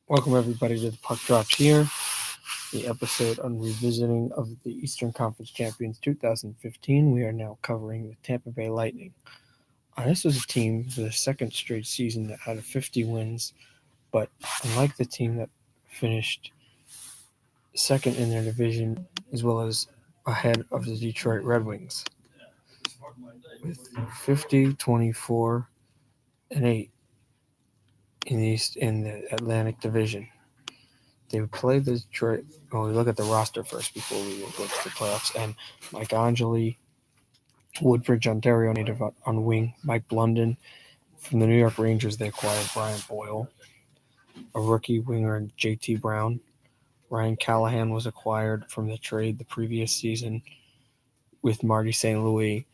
Welcome everybody to the Puck Drops here, the episode on revisiting of the Eastern Conference Champions 2015. We are now covering the Tampa Bay Lightning. This was a team for the second straight season that had 50 wins, but unlike the team that finished second in their division, as well as ahead of the Detroit Red Wings, with 50, 24, and 8 in the Atlantic Division. They would play the Detroit. Well, we look at the roster first before we go to the playoffs. And Mike Angeli, Woodbridge, Ontario native on wing. Mike Blunden from the New York Rangers. They acquired Brian Boyle, a rookie winger, J.T. Brown. Ryan Callahan was acquired from the trade the previous season with Marty St. Louis.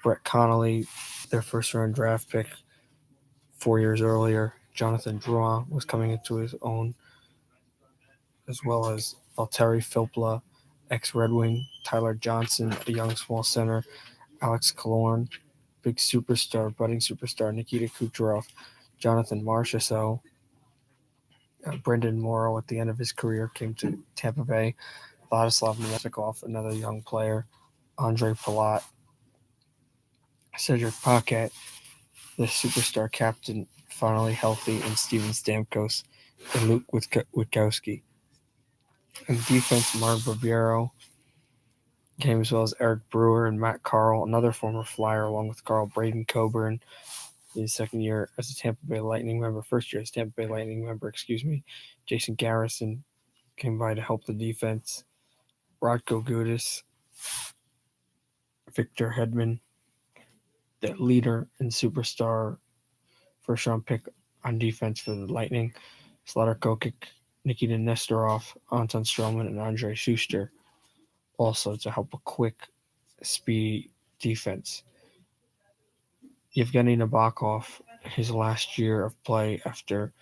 Brett Connolly, their first-round draft pick 4 years earlier. Jonathan Drouin was coming into his own, as well as Valtteri Filppula, ex-Red Wing, Tyler Johnson, a young small center, Alex Killorn, big superstar, budding superstar, Nikita Kucherov, Jonathan Marchessault, Brendan Morrow at the end of his career came to Tampa Bay, Vladislav Nemestikov, another young player, Andre Palat, Cedric Paquette, the superstar captain, finally healthy, and Steven Stamkos, and Luke Witkowski. In defense, Mark Barbiero came, as well as Eric Brewer and Matt Carl, another former Flyer, along with Carl Braden Coburn, his second year as a Tampa Bay Lightning member, first year as Tampa Bay Lightning member, Jason Garrison came by to help the defense. Radko Gudas, Victor Hedman, the leader and superstar first round pick on defense for the Lightning. Slater Kokic, Nikita Nesterov, Anton Stroman, and Andre Schuster, also to help a quick, speedy defense. Yevgeny Nabokov, his last year of play after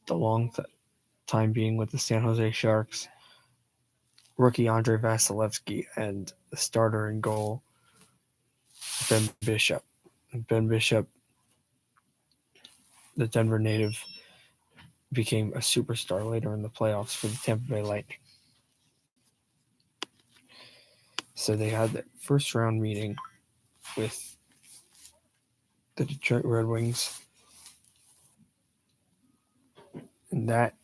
the long time being with the San Jose Sharks. Rookie Andrei Vasilevsky, and the starter in goal, Ben Bishop. Ben Bishop, the Denver native, became a superstar later in the playoffs for the Tampa Bay Lightning. So they had that first round meeting with the Detroit Red Wings, and that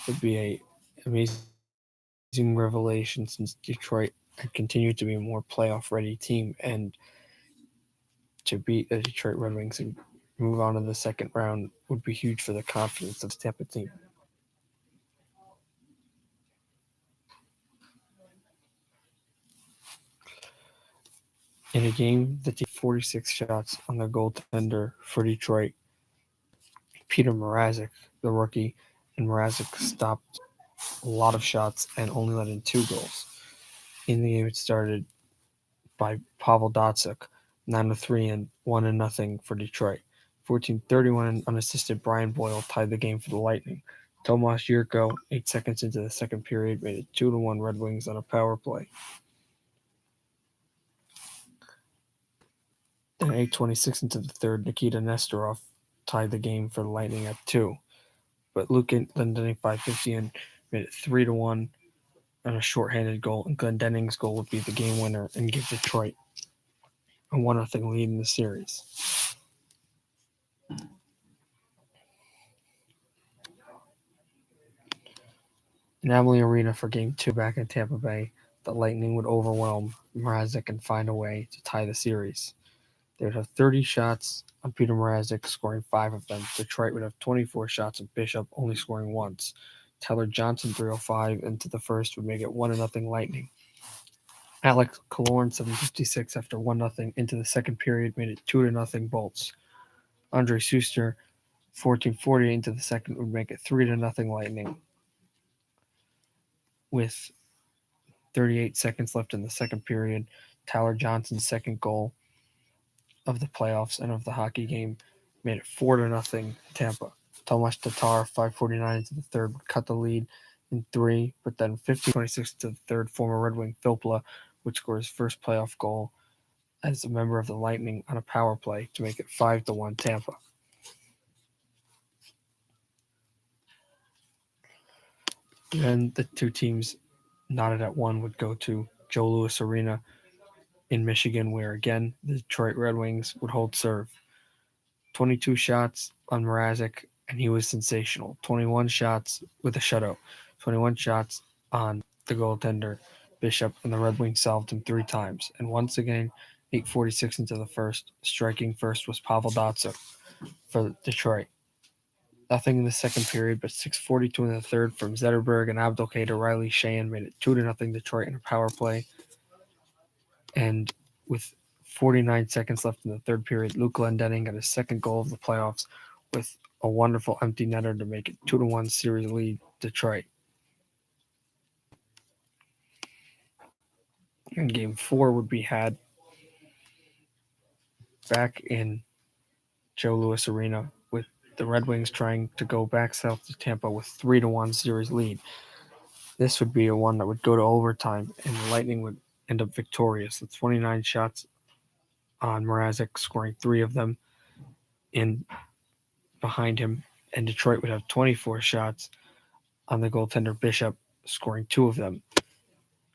would be a amazing revelation since Detroit had continued to be a more playoff ready team, and to beat the Detroit Red Wings and move on to the second round would be huge for the confidence of the Tampa team. In a game that did 46 shots on the goaltender for Detroit, Peter Mrazek, the rookie, and Mrazek stopped a lot of shots and only let in 2 goals. In the game, it started by Pavel Datsyuk, 9-3 and 1-0 for Detroit. 14:31 and unassisted Brian Boyle tied the game for the Lightning. Tomas Jurko, 8 seconds into the second period, made it 2-1 Red Wings on a power play. Then 8:26 into the third, Nikita Nesterov tied the game for the Lightning at 2. But Luke Glendening 5:50 and made it 3-1 on a shorthanded goal, and Glendening's goal would be the game winner and give Detroit a 1-0 lead in the series. In Amalie Arena for Game 2 back in Tampa Bay, the Lightning would overwhelm Mrazek and find a way to tie the series. They would have 30 shots on Peter Mrazek, scoring 5 of them. Detroit would have 24 shots on Bishop, only scoring once. Tyler Johnson, 305 into the first, would make it 1-0 Lightning. Alex Killorn, 756 after 1-0 into the second period, made it 2-0 Bolts. Andre Schuster, 14:40 into the second, would make it 3-0 Lightning. With 38 seconds left in the second period, Tyler Johnson's second goal of the playoffs and of the hockey game made it 4-0 Tampa. Tomas Tatar, 5:49 into the third, would cut the lead in 3, but then 15:26 to the third, former Red Wing Filppula would score his first playoff goal as a member of the Lightning on a power play to make it 5-1 Tampa. Then the two teams knotted at one would go to Joe Louis Arena in Michigan, where again the Detroit Red Wings would hold serve. 22 shots on Mrazek, and he was sensational. 21 shots with a shutout. 21 shots on the goaltender Bishop, and the Red Wings solved him 3 times. And once again, 8:46 into the first, striking first was Pavel Datsyuk for Detroit. Nothing in the second period, but 6:42 in the third from Zetterberg and Abdelkader Riley Sheahan made it 2-0 Detroit in a power play. And with 49 seconds left in the third period, Luke Glendening got his second goal of the playoffs with a wonderful empty netter to make it 2-1 series lead Detroit. And game 4 would be had back in Joe Louis Arena, with the Red Wings trying to go back south to Tampa with 3-1 series lead. This would be a one that would go to overtime, and the Lightning would end up victorious with 29 shots on Mrazek, scoring 3 of them in behind him, and Detroit would have 24 shots on the goaltender Bishop, scoring 2 of them.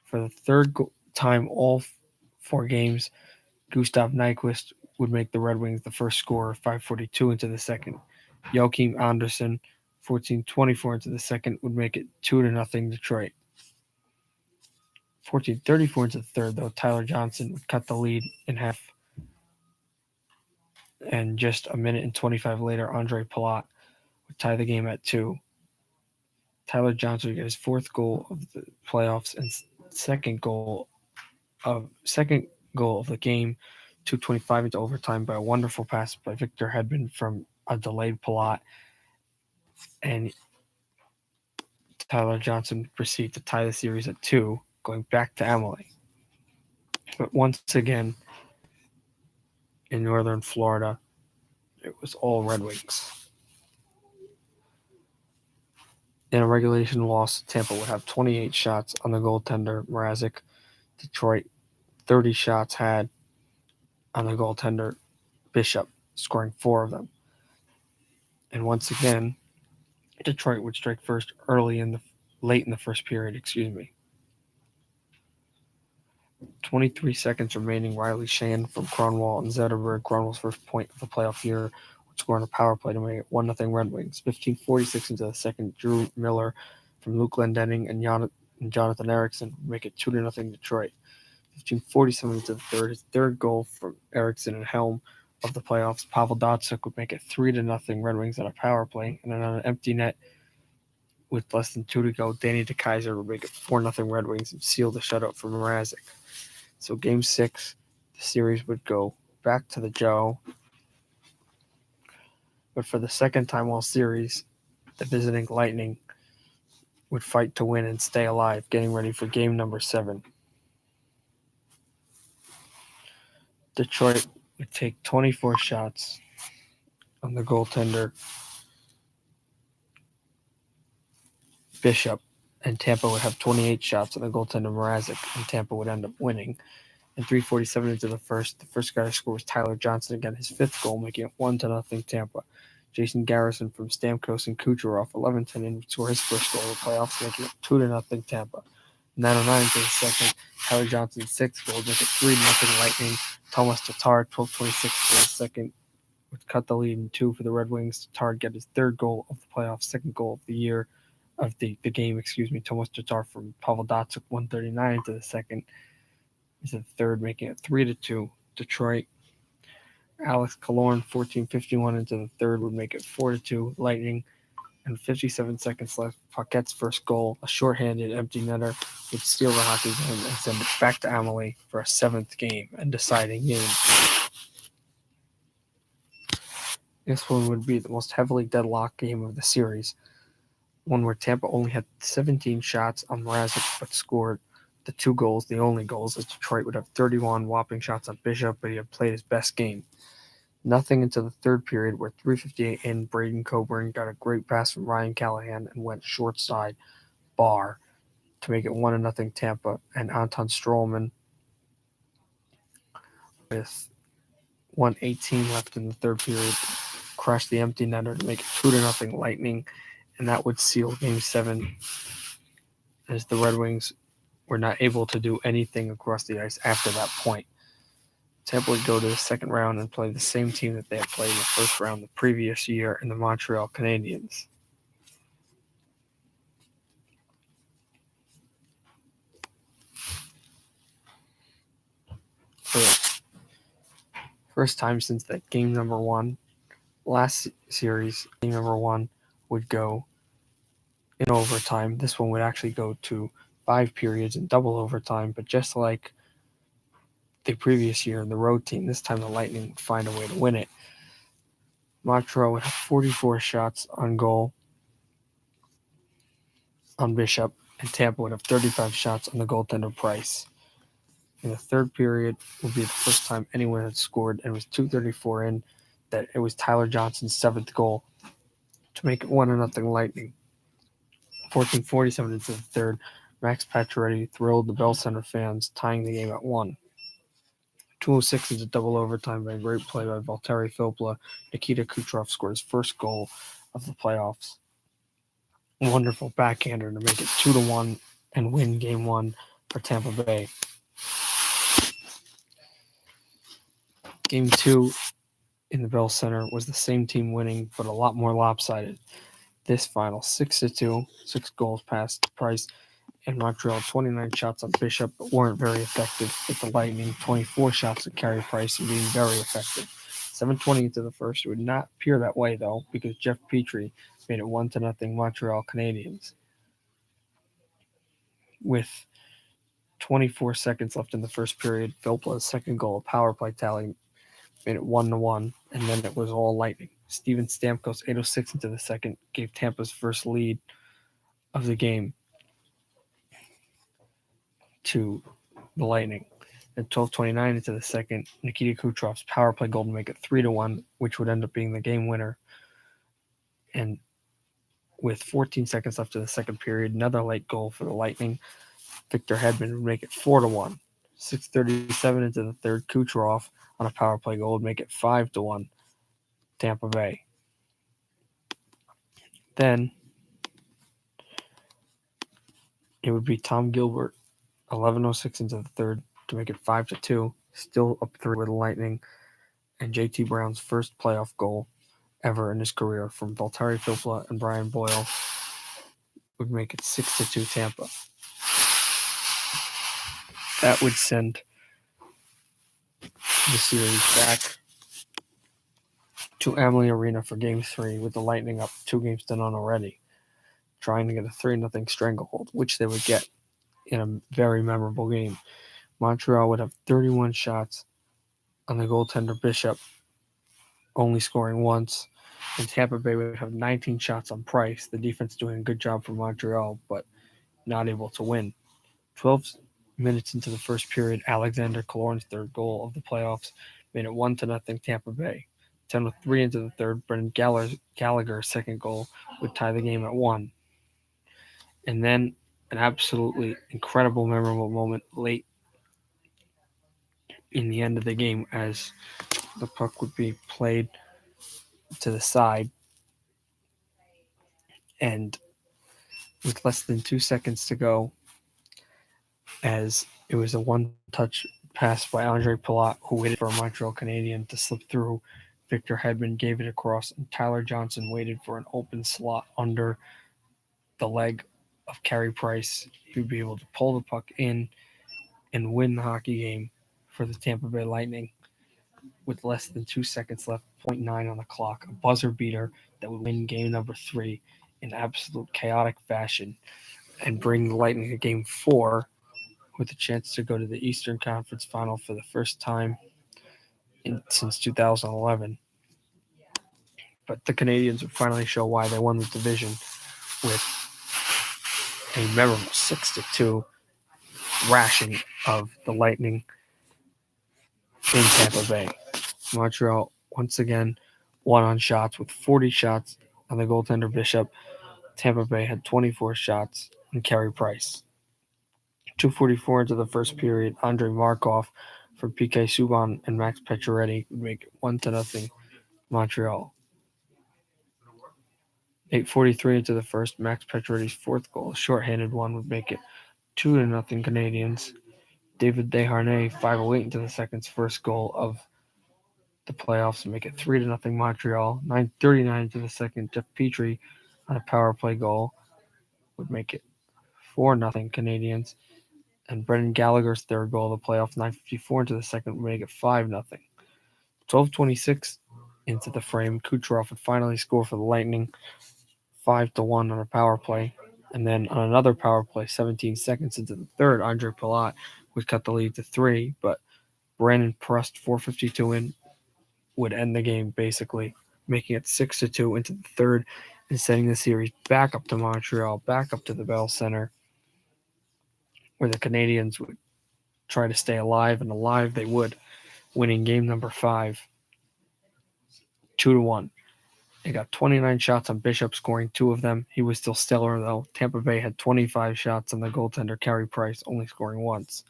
For the third time all 4 games, Gustav Nyquist would make the Red Wings the first scorer, 5:42 into the second. Joachim Andersen, 14:24 into the second, would make it 2-0 Detroit. 14:34 into the third, though, Tyler Johnson would cut the lead in half. And just a minute and 25 later, Andre Palat would tie the game at 2. Tyler Johnson would get his 4th goal of the playoffs and second goal of the game, 2:25 into overtime, by a wonderful pass by Victor Hedman from a delayed Palat. And Tyler Johnson would proceed to tie the series at 2, going back to Emily. But once again, in northern Florida, it was all Red Wings. In a regulation loss, Tampa would have 28 shots on the goaltender Mrazek. Detroit, 30 shots had on the goaltender Bishop, scoring 4 of them. And once again, Detroit would strike first late in the first period. 23 seconds remaining. Riley Sheahan from Kronwall and Zetterberg, Kronwall's first point of the playoff year, would score on a power play to make it 1-0 Red Wings. 15:46 into the second, Drew Miller from Luke Glendening and Jonathan Erickson would make it 2-0 Detroit. 15:47 into the third, his third goal from Erickson and helm of the playoffs, Pavel Datsyuk would make it 3-0 Red Wings on a power play, and then on an empty net with less than 2 to go, Danny DeKeyser would make it 4-0 Red Wings and seal the shutout from Mrazek. So game 6, the series would go back to the Joe, but for the second time all series, the visiting Lightning would fight to win and stay alive, getting ready for game number 7. Detroit would take 24 shots on the goaltender Bishop, and Tampa would have 28 shots on the goaltender Mrazek, and Tampa would end up winning. And 3:47 into the first guy to score was Tyler Johnson, again his 5th goal, making it 1-0 Tampa. Jason Garrison from Stamkos and Kucherov, 11-10 in, would score his first goal of the playoffs, making it 2-0 Tampa. 9:09 into the second, Tyler Johnson's 6th goal, make it 3-0 Lightning. Thomas Tatar, 12:26 into the second, would cut the lead in 2 for the Red Wings. Tatar get his 3rd goal of the playoffs, 2nd goal of the year, of the game. Thomas Tatar from Pavel Datsyuk, 1:39 into the second, is the 3rd, making it 3-2 Detroit. Alex Killorn, 14:51 into the 3rd, would make it 4-2 Lightning. And 57 seconds left, Paquette's first goal, a shorthanded empty netter, would steal the hockey game and send it back to Amalie for a 7th game and deciding game. This one would be the most heavily deadlocked game of the series, one where Tampa only had 17 shots on Mrazek but scored the 2 goals, the only goals, as Detroit would have 31 whopping shots on Bishop, but he had played his best game. Nothing until the third period, where 3:58 in, Braden Coburn got a great pass from Ryan Callahan and went short side bar to make it 1-0 Tampa, and Anton Strollman, with 1:18 left in the third period, crushed the empty netter to make it 2-0 Lightning, and that would seal Game 7 as the Red Wings were not able to do anything across the ice after that point. Tampa would go to the second round and play the same team that they had played in the first round the previous year in the Montreal Canadiens. For the first time since that game number one, last series, game number one would go in overtime. This one would actually go to 5 periods and double overtime, but just like the previous year in the road team, this time the Lightning would find a way to win it. Montreal would have 44 shots on goal on Bishop, and Tampa would have 35 shots on the goaltender Price. In the third period would be the first time anyone had scored, and it was 2:34 in that it was Tyler Johnson's 7th goal to make it 1-0 Lightning. 14:47 into the third, Max Pacioretty thrilled the Bell Center fans, tying the game at 1. 2:06 into double overtime by a great play by Valtteri Filppula. Nikita Kucherov scored his first goal of the playoffs. A wonderful backhander to make it 2-1 and win Game 1 for Tampa Bay. Game 2 in the Bell Center was the same team winning, but a lot more lopsided. This final 6-2, 6 goals past Price, and Montreal 29 shots on Bishop, but weren't very effective, with the Lightning 24 shots to Carey Price and being very effective. 7:20 into the first. It would not appear that way, though, because Jeff Petrie made it 1-0 Montreal Canadiens. With 24 seconds left in the first period, Filppula's second goal, a power play tally, made it 1-1, and then it was all Lightning. Steven Stamkos, 8:06 into the second, gave Tampa's first lead of the game to the Lightning. At 12:29 into the second, Nikita Kucherov's power play goal to make it 3-1, which would end up being the game winner. And with 14 seconds left in the second period, another late goal for the Lightning. Victor Hedman would make it 4-1. 6:37 into the third, Kucherov on a power play goal would make it 5-1. Tampa Bay. Then it would be Tom Gilbert, 11:06 into the third, to make it 5-2. Still up 3 with the Lightning, and JT Brown's first playoff goal ever in his career from Valtteri Filppula and Brian Boyle would make it 6-2 Tampa. That would send the series back to Amalie Arena for Game 3, with the Lightning up 2-0 already, trying to get a 3-0 stranglehold, which they would get in a very memorable game. Montreal would have 31 shots on the goaltender Bishop, only scoring once, and Tampa Bay would have 19 shots on Price, the defense doing a good job for Montreal, but not able to win. 12 minutes into the first period, Alexander Killorn's third goal of the playoffs made it 1-0 Tampa Bay. 10:03 into the third, Brendan Gallagher's second goal would tie the game at 1. And then an absolutely incredible, memorable moment late in the end of the game, as the puck would be played to the side, and with less than 2 seconds to go, as it was a one-touch pass by Andre Palat, who waited for a Montreal Canadien to slip through. Victor Hedman gave it across, and Tyler Johnson waited for an open slot under the leg of Carey Price. He would be able to pull the puck in and win the hockey game for the Tampa Bay Lightning with less than 2 seconds left, 0.9 on the clock, a buzzer beater that would win game number 3 in absolute chaotic fashion and bring the Lightning to Game 4 with a chance to go to the Eastern Conference Final for the first time since 2011. But the Canadiens would finally show why they won the division with a memorable 6-2 thrashing of the Lightning in Tampa Bay. Montreal once again won on shots with 40 shots on the goaltender Bishop. Tampa Bay had 24 shots and Carey Price. 2:44 into the first period, Andrei Markov for PK Subban and Max Pacioretty would make it 1-0 Montreal. 8:43 into the first, Max Pacioretty's fourth goal, a shorthanded one, would make it 2-0 Canadians. David Desharnais, 5:08 into the second's first goal of the playoffs would make it 3-0 Montreal. 9:39 into the second, Jeff Petrie on a power play goal would make it 4-0 Canadians. And Brendan Gallagher's third goal of the playoffs, 9:54 into the second, would make it 5-0. 12:26 into the frame, Kucherov would finally score for the Lightning, 5-1 on a power play. And then on another power play, 17 seconds into the third, Andre Palat would cut the lead to 3, but Brandon Prust, 4:52 in, would end the game basically, making it 6-2 into the third and sending the series back up to Montreal, back up to the Bell Center, where the Canadians would try to stay alive, and alive they would, winning game number 5, 2-1. They got 29 shots on Bishop, scoring 2 of them. He was still stellar, though. Tampa Bay had 25 shots on the goaltender, Carey Price, only scoring once.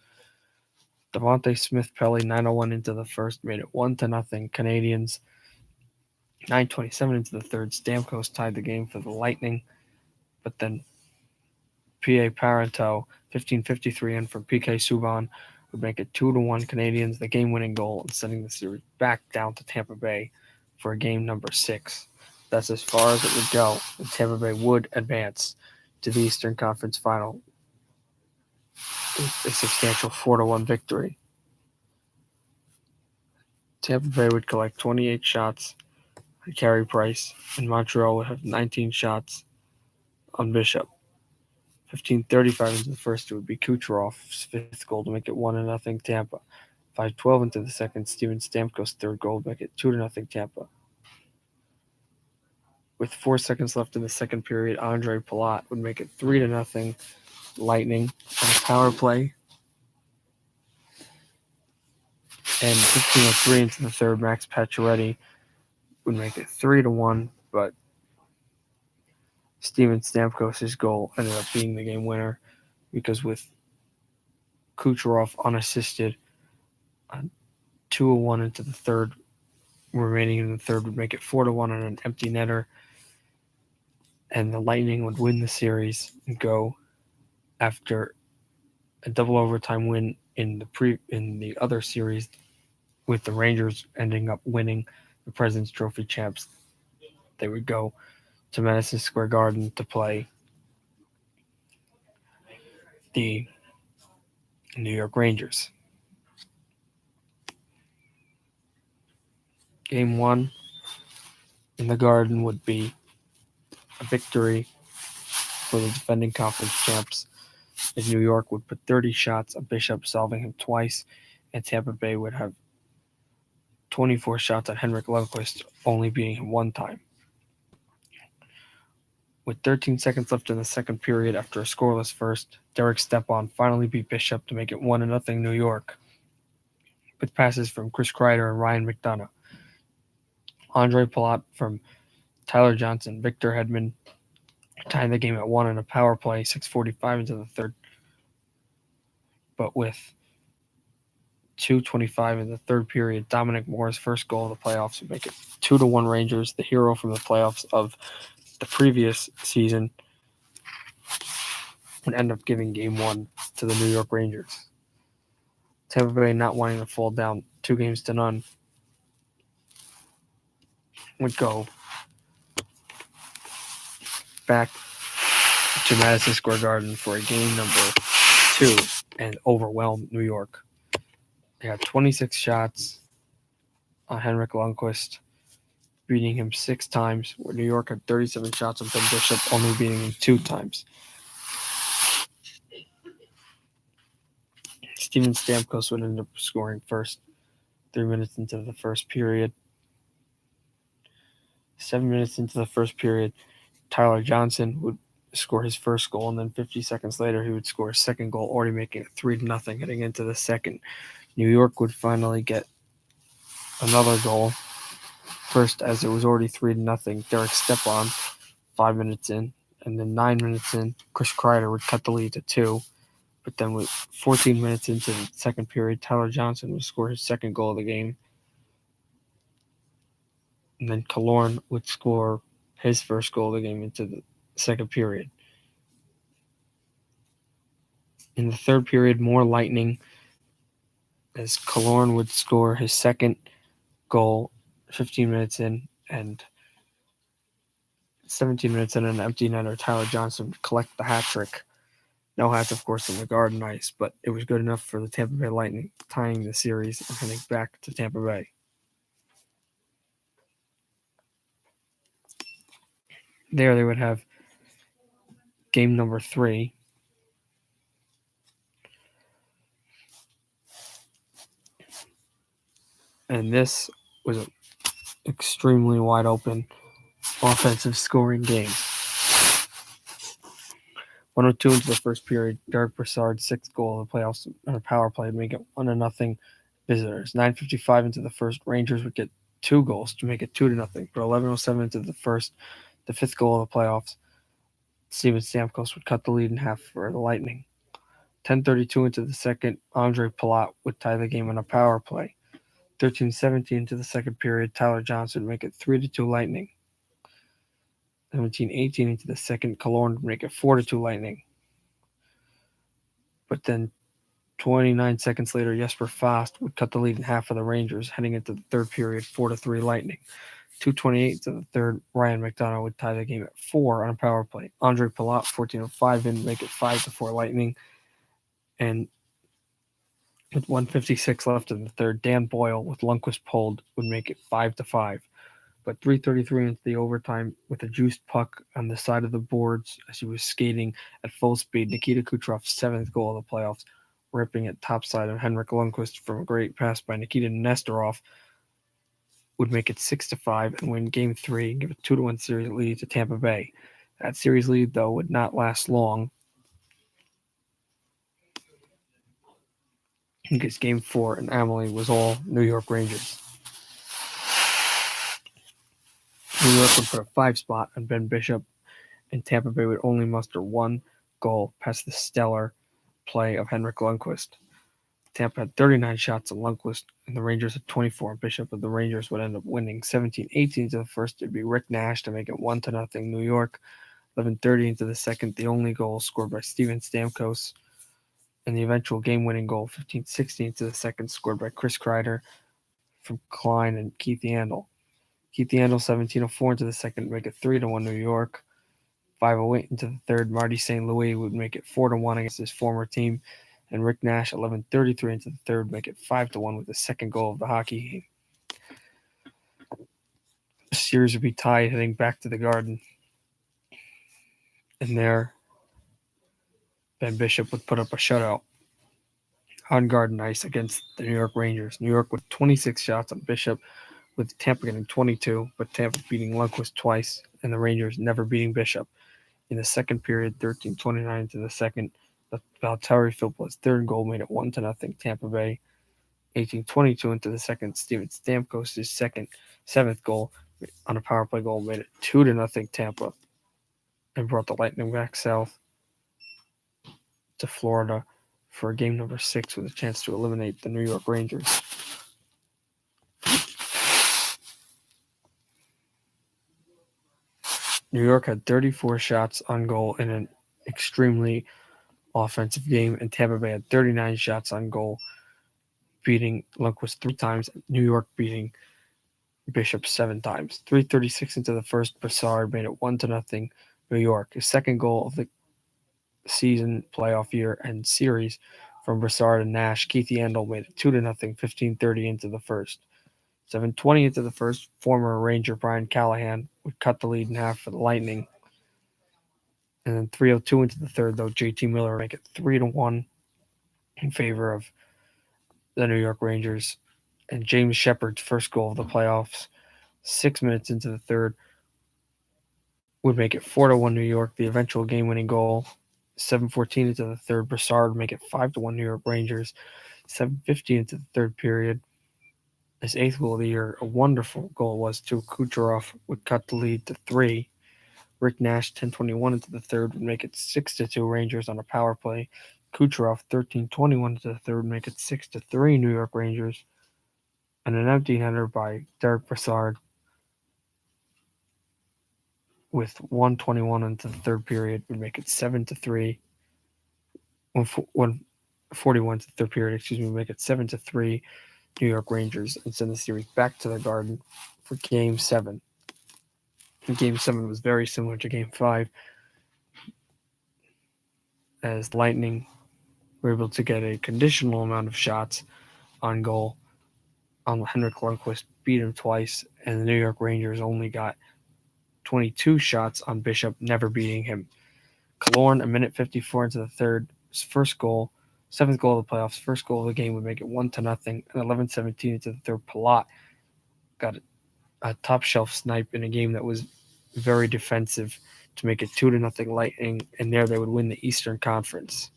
Devontae Smith-Pelly, 9:01 into the first, made it 1-0 Canadians. 9:27 into the third, Stamkos tied the game for the Lightning, but then P.A. Parenteau, 15:53 in from PK Subban, would make it 2-1 Canadians, the game-winning goal, and sending the series back down to Tampa Bay for game number 6. That's as far as it would go, and Tampa Bay would advance to the Eastern Conference Final with a substantial 4-1 victory. Tampa Bay would collect 28 shots on Carey Price, and Montreal would have 19 shots on Bishop. 15:35 into the first, it would be Kucherov's fifth goal to make it 1-0 Tampa. 5:12 into the second, Steven Stamkos' third goal to make it 2-0 Tampa. With 4 seconds left in the second period, Andre Palat would make it 3-0 Lightning on a power play. And 15:03 into the third, Max Pacioretty would make it 3-1, but Steven Stamkos' goal ended up being the game winner, because with Kucherov unassisted, 2-1 into the third, remaining in the third, would make it 4-1 on an empty netter, and the Lightning would win the series and go after a double overtime win in the other series, with the Rangers ending up winning the President's Trophy champs. They would go to Madison Square Garden to play the New York Rangers. Game 1 in the Garden would be a victory for the defending conference champs, as New York would put 30 shots on Bishop, solving him twice, and Tampa Bay would have 24 shots on Henrik Lundqvist, only beating him one time. With 13 seconds left in the second period after a scoreless first, Derek Stepan finally beat Bishop to make it 1-0 New York, with passes from Chris Kreider and Ryan McDonough. Andre Palat from Tyler Johnson, Victor Hedman tying the game at 1 in a power play, 6:45 into the third. But with 2:25 in the third period, Dominic Moore's first goal of the playoffs would make it 2-1 Rangers. The hero from the playoffs of the previous season would end up giving game 1 to the New York Rangers. Tampa Bay, not wanting to fall down 2-0 would go back to Madison Square Garden for a game number 2 and overwhelm New York. They had 26 shots on Henrik Lundqvist, beating him 6 times, where New York had 37 shots on Ben Bishop, only beating him 2 times. Steven Stamkos would end up scoring first 3 minutes into the first period. 7 minutes into the first period, Tyler Johnson would score his first goal, and then 50 seconds later he would score his second goal, already making it 3-0 heading into the second. New York would finally get another goal. First, as it was already 3-0, Derek Stepan 5 minutes in, and then 9 minutes in, Chris Kreider would cut the lead to 2. But then with 14 minutes into the second period, Tyler Johnson would score his second goal of the game. And then Killorn would score his first goal of the game into the second period. In the third period, more lightning as Killorn would score his second goal 15 minutes in, and 17 minutes in, an empty netter, Tyler Johnson would collect the hat trick. No hats, of course, in the Garden Ice, but it was good enough for the Tampa Bay Lightning, tying the series and heading back to Tampa Bay. There they would have game number 3. And this was an extremely wide open offensive scoring game. 102 into the first period, Derek Brassard's sixth goal of the playoffs on a power play to make it 1-0 visitors. 9:55 into the first, Rangers would get 2 goals to make it 2-0. But 11:07 into the first, the fifth goal of the playoffs, Steven Stamkos would cut the lead in half for the Lightning. 10:32 into the second, Andre Palat would tie the game on a power play. 13:17 into the second period, Tyler Johnson would make it 3-2 Lightning. 17:18 into the second, Killorn would make it 4-2 Lightning. But then 29 seconds later, Jesper Fast would cut the lead in half for the Rangers, heading into the third period, 4-3 Lightning. 2:28 to the third, Ryan McDonough would tie the game at 4 on a power play. Andre Palat, 14:05 in, make it 5-4 Lightning. And with 1:56 left in the third, Dan Boyle, with Lundqvist pulled, would make it 5-5. But 3:33 into the overtime, with a juiced puck on the side of the boards as he was skating at full speed, Nikita Kucherov's 7th goal of the playoffs, ripping it topside on Henrik Lundqvist from a great pass by Nikita Nesterov, would make it 6-5 and win Game 3 and give a 2-1 series lead to Tampa Bay. That series lead, though, would not last long, because Game 4 in Amalie was all New York Rangers. New York would put a 5 spot on Ben Bishop, and Tampa Bay would only muster 1 goal past the stellar play of Henrik Lundqvist. Tampa had 39 shots on Lundqvist, and the Rangers had 24 on Bishop, but the Rangers would end up winning 17-18 into the first. It'd be Rick Nash to make it 1-0 New York. 11:30 into the second, the only goal scored by Steven Stamkos, and the eventual game-winning goal, 15-16 into the second, scored by Chris Kreider from Klein and Keith Yandel. Keith Yandel, 17:04 into the second, make it 3-1 New York. 5:08 into the third, Marty St. Louis would make it 4-1 against his former team, and Rick Nash, 11:33 into the third, make it 5-1 with the second goal of the hockey game. The series would be tied heading back to the Garden, and there, Ben Bishop would put up a shutout on Garden Ice against the New York Rangers. New York with 26 shots on Bishop, with Tampa getting 22, but Tampa beating Lundqvist twice, and the Rangers never beating Bishop. In the second period, 13:29 into the second, Valtteri Filppula's third goal made it 1-0 Tampa Bay. 18:22 into the second, Steven Stamkos' seventh goal on a power play goal made it 2-0 Tampa, and brought the Lightning back south to Florida for game number 6 with a chance to eliminate the New York Rangers. New York had 34 shots on goal in an extremely offensive game, and Tampa Bay had 39 shots on goal, beating Lundqvist 3 times, New York beating Bishop 7 times. 3:36 into the first, Brassard made it 1-0 New York. His second goal of the season, playoff year, and series from Brassard and Nash. Keith Yandel made it 2-0, 15:30 into the first. 7:20 into the first, former Ranger Brian Callahan would cut the lead in half for the Lightning. And then 3:02 into the third, though, JT Miller would make it 3-1 in favor of the New York Rangers. And James Shepard's first goal of the playoffs, 6 minutes into the third, would make it 4-1 New York. The eventual game-winning goal, 7:14 into the third, Brassard would make it 5-1 New York Rangers. 7:50 into the third period, his 8th goal of the year, a wonderful goal was too. Kucherov would cut the lead to 3. Rick Nash, 10:21 into the third, would make it 6-2 Rangers on a power play. Kucherov, 13:21 into the third, would make it 6-3 New York Rangers. And an empty netter by Derek Brassard with 1:21 into the third period would make it 7-3. 1:41 to the third period, would make it 7-3 New York Rangers and send the series back to the Garden for Game 7. Game 7 was very similar to Game 5, as Lightning were able to get a conditional amount of shots on goal on Henrik Lundqvist, beat him twice, and the New York Rangers only got 22 shots on Bishop, never beating him. Killorn, a minute 54 into the third, his first goal, seventh goal of the playoffs, first goal of the game would make it 1-0, and 11-17 into the third, Palat got a top shelf snipe in a game that was very defensive to make it 2-0 Lightning, and there they would win the Eastern Conference.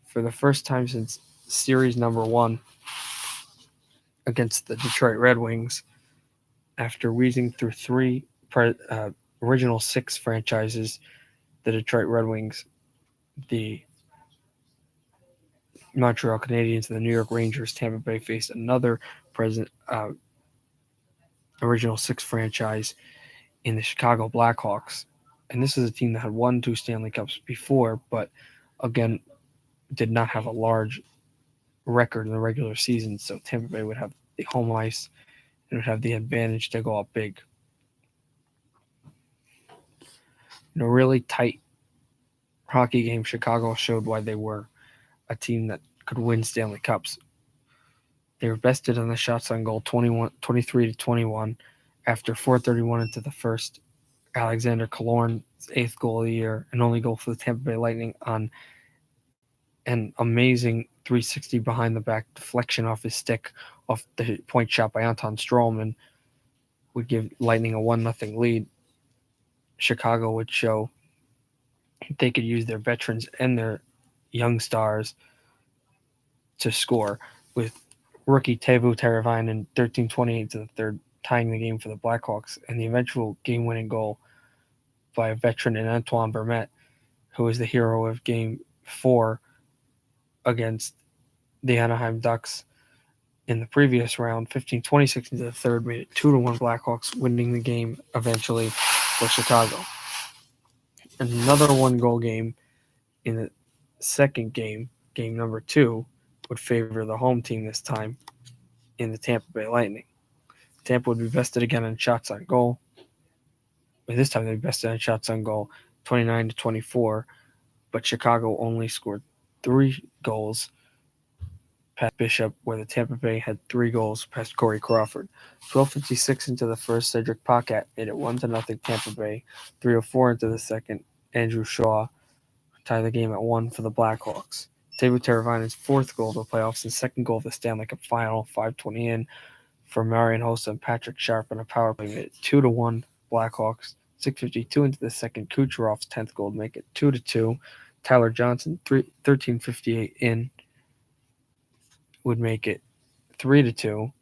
For the first time since series number 1 against the Detroit Red Wings, after weaving through three original 6 franchises, the Detroit Red Wings, the Montreal Canadiens, and the New York Rangers, Tampa Bay faced another original 6 franchise in the Chicago Blackhawks. And this is a team that had won 2 Stanley Cups before, but again, did not have a large record in the regular season. So Tampa Bay would have the home ice and would have the advantage to go up big. In a really tight hockey game, Chicago showed why they were a team that could win Stanley Cups. They were bested on the shots on goal 23-21 after 4:31 into the first. Alexander Killorn's 8th goal of the year, and only goal for the Tampa Bay Lightning on an amazing 360 behind the back deflection off his stick off the point shot by Anton Stralman, would give Lightning a 1-0 lead. Chicago would show they could use their veterans and their young stars to score, with rookie Teuvo Teravainen 13:28 to the third, tying the game for the Blackhawks, and the eventual game-winning goal by a veteran in Antoine Vermette, who was the hero of Game 4 against the Anaheim Ducks in the previous round. 15:26 into the third made it 2-1 Blackhawks, winning the game eventually for Chicago. Another 1-goal game in the second game, game number 2, would favor the home team this time in the Tampa Bay Lightning. Tampa would be bested again in shots on goal. But this time they'd be bested in shots on goal 29-24, but Chicago only scored 3 goals past Bishop, where the Tampa Bay had 3 goals past Corey Crawford. 12:56 into the first, Cedric Paquette made it 1-0 Tampa Bay. 3:04 into the second, Andrew Shaw tied the game at 1 for the Blackhawks. Teuvo Teravainen's 4th goal of the playoffs and 2nd goal of the Stanley Cup final, 5:20 in, for Marian Hossa and Patrick Sharp on a power play, made it 2-1 Blackhawks. 6:52 into the second, Kucherov's 10th goal to make it 2-2. Tyler Johnson, 13:58 in, would make it 3-2.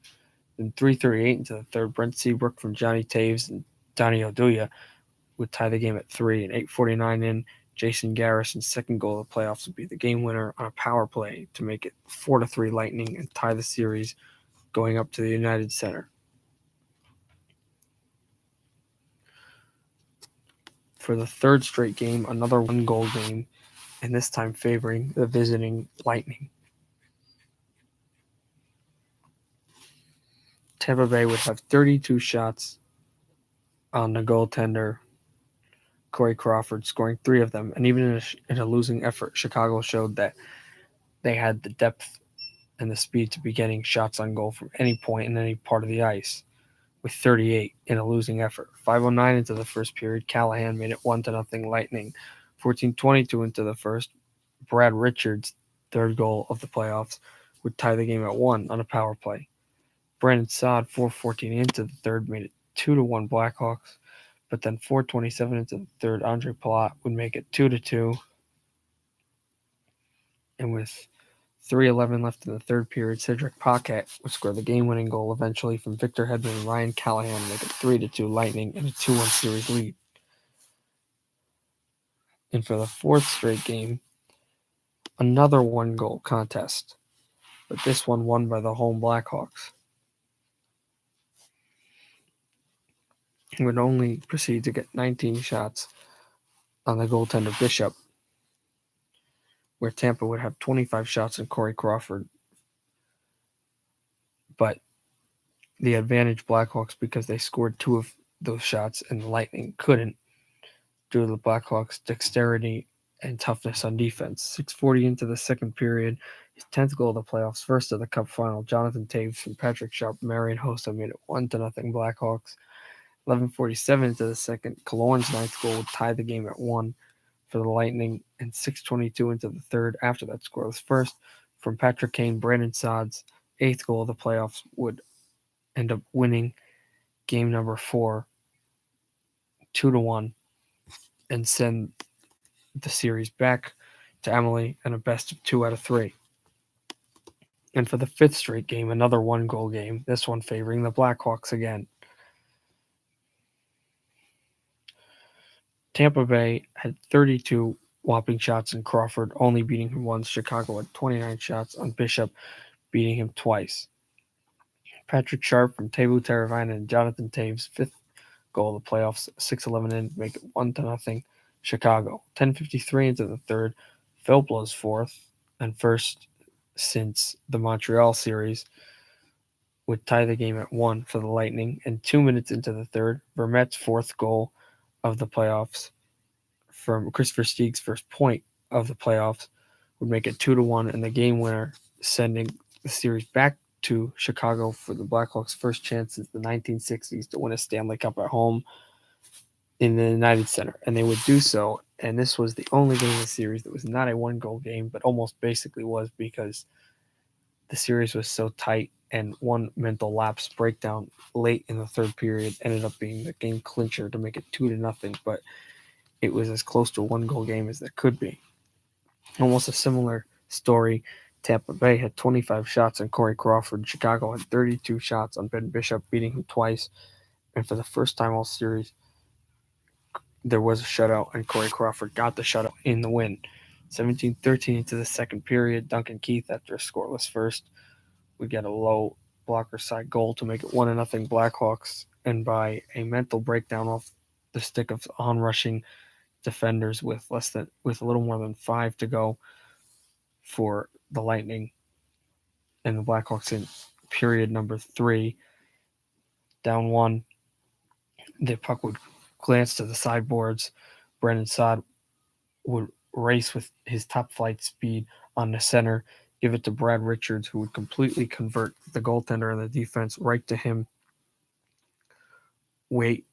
Then 3:38 into the third, Brent Seabrook from Johnny Taves and Donnie Oduya would tie the game at 3. And 8:49 in, Jason Garrison's 2nd goal of the playoffs would be the game winner on a power play to make it 4-3 Lightning and tie the series going up to the United Center. For the third straight game, another 1-goal game, and this time favoring the visiting Lightning. Tampa Bay would have 32 shots on the goaltender, Corey Crawford, scoring 3 of them. And even in a losing effort, Chicago showed that they had the depth and the speed to be getting shots on goal from any point in any part of the ice, with 38 in a losing effort. 5:09 into the first period, Callahan made it 1-0 Lightning. 14:22 into the first, Brad Richards' 3rd goal of the playoffs would tie the game at 1 on a power play. Brandon Saad, 4:14 into the third, made it 2-1 Blackhawks. But then 4:27 into the third, Andre Palat would make it 2-2. And with 3:11 left in the third period, Cedric Paquette would score the game-winning goal eventually from Victor Hedman and Ryan Callahan to make it 3-2 Lightning and a 2-1 series lead. And for the 4th straight game, another 1-goal contest, but this one won by the home Blackhawks. would only proceed to get 19 shots on the goaltender Bishop, where Tampa would have 25 shots on Corey Crawford. But the advantage Blackhawks because they scored 2 of those shots and the Lightning couldn't due to the Blackhawks' dexterity and toughness on defense. 6:40 into the second period, his 10th goal of the playoffs, first of the Cup final. Jonathan Toews from Patrick Sharp, Marian Hossa made it 1-0 Blackhawks. 11:47 into the second, Killorn's 9th goal would tie the game at 1 for the Lightning, and 6:22 into the third, after that scoreless first, from Patrick Kane, Brandon Saad's 8th goal of the playoffs would end up winning game number 4 2-1 and send the series back to Emily in a best of 2 out of 3. And for the 5th straight game, another 1-goal game, this one favoring the Blackhawks again. Tampa Bay had 32 whopping shots on Crawford, only beating him once. Chicago had 29 shots on Bishop, beating him twice. Patrick Sharp from Teuvo Teravainen and Jonathan Toews' 5th goal of the playoffs, 6:11 in, make it 1-0 Chicago. 10:53 into the third, Phil blows 4th and first since the Montreal series, would tie the game at 1 for the Lightning. And 2 minutes into the third, Vermette's 4th goal of the playoffs from Christopher Stieg's first point of the playoffs would make it 2-1 and the game winner, sending the series back to Chicago for the Blackhawks' first chance since the 1960s to win a Stanley Cup at home in the United Center. And they would do so, and this was the only game of the series that was not a 1-goal game, but almost basically was, because the series was so tight, and one mental lapse breakdown late in the third period ended up being the game clincher to make it 2-0, but it was as close to a 1-goal game as there could be. Almost a similar story. Tampa Bay had 25 shots on Corey Crawford. Chicago had 32 shots on Ben Bishop, beating him twice. And for the first time all series, there was a shutout, and Corey Crawford got the shutout in the win. 17:13 into the second period, Duncan Keith, after a scoreless first, would get a low blocker side goal to make it 1-0 Blackhawks. And by a mental breakdown off the stick of onrushing defenders with a little more than 5 to go for the Lightning and the Blackhawks in period number 3, down 1, the puck would glance to the sideboards. Brandon Saad would race with his top flight speed on the center, give it to Brad Richards, who would completely convert the goaltender and the defense right to him, wait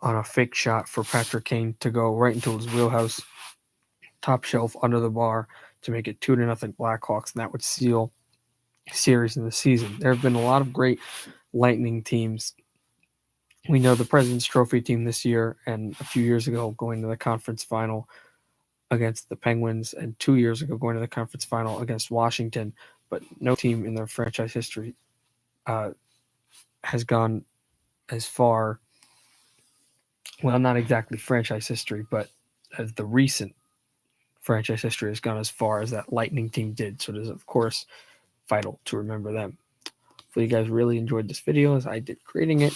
on a fake shot for Patrick Kane to go right into his wheelhouse, top shelf under the bar to make it 2-0 Blackhawks, and that would seal series in the season. There have been a lot of great Lightning teams. We know the President's Trophy team this year, and a few years ago going to the conference final against the Penguins, and 2 years ago going to the conference final against Washington, but no team in their franchise history has gone as far, well, not exactly franchise history, but as the recent franchise history has gone as far as that Lightning team did. So it is, of course, vital to remember them. Hopefully you guys really enjoyed this video as I did creating it.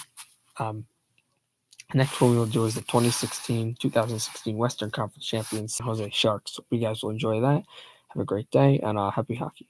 Next one we'll do is the 2016 Western Conference champions, San Jose Sharks. Hope you guys will enjoy that. Have a great day, and happy hockey.